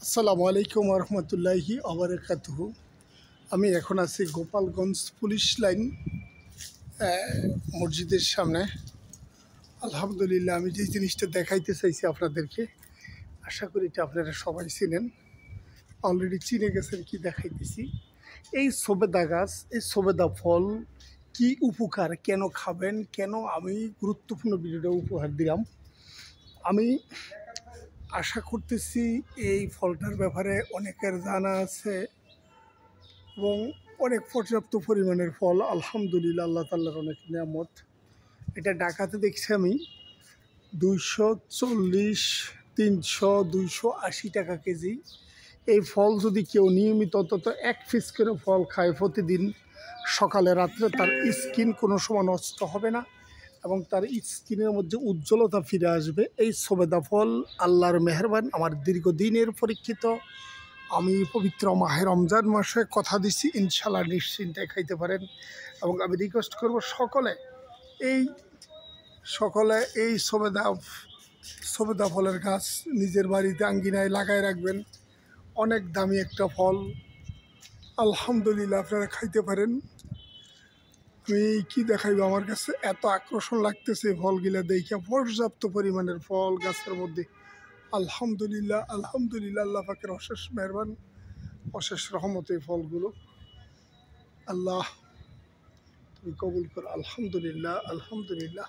আসসালামু আলাইকুম রহমতুল্লাহি আবরাকাতুহু। আমি এখন আছি গোপালগঞ্জ পুলিশ লাইন মসজিদের সামনে। আলহামদুলিল্লাহ, আমি যে জিনিসটা দেখাইতে চাইছি আপনাদেরকে, আশা করি এটা আপনারা সবাই চিনেন, অলরেডি চিনে গেছেন কি দেখাইতেছি। এই সবেদা গাছ, এই সবেদা ফল কি উপকার, কেন খাবেন, কেন আমি গুরুত্বপূর্ণ ভিডিওটা উপহার দিলাম। আমি আশা করতেছি এই ফলটার ব্যাপারে অনেকের জানা আছে এবং অনেক পর্যাপ্ত পরিমাণের ফল। আলহামদুলিল্লাহ, আল্লাহ তাআলার অনেক নিয়ামত। এটা ঢাকাতে দেখছি আমি 240, 300, 280 টাকা কেজি। এই ফল যদি কেউ নিয়মিত অন্তত 1 পিস করে ফল খায় প্রতিদিন সকালে রাত্রে, তার স্কিন কোনো সময় নষ্ট হবে না এবং তার স্কিনের মধ্যে উজ্জ্বলতা ফিরে আসবে। এই সবেদা ফল আল্লাহর মেহেরবান, আমার দীর্ঘদিনের পরীক্ষিত। আমি পবিত্র মাহে রমজান মাসে কথা দিচ্ছি, ইনশাল্লাহ নিশ্চিন্তায় খাইতে পারেন। এবং আমি রিকোয়েস্ট করব সকলে এই সবেদা ফলের গাছ নিজের বাড়িতে আঙ্গিনায় লাগায় রাখবেন। অনেক দামি একটা ফল, আলহামদুলিল্লাহ আপনারা খাইতে পারেন। আমি কি দেখাইব, আমার কাছে এত আকর্ষণ লাগতেছে ফলগুলা দেখে। পর্যাপ্ত পরিমাণের ফল গাছের মধ্যে। আলহামদুলিল্লাহ, আলহামদুলিল্লাহ, আল্লাহ পাকের অশেষ মেহেরবান, অশেষ রহমত এই ফলগুলো। আল্লাহ তুমি কবুল করো। আলহামদুলিল্লাহ, আলহামদুলিল্লাহ।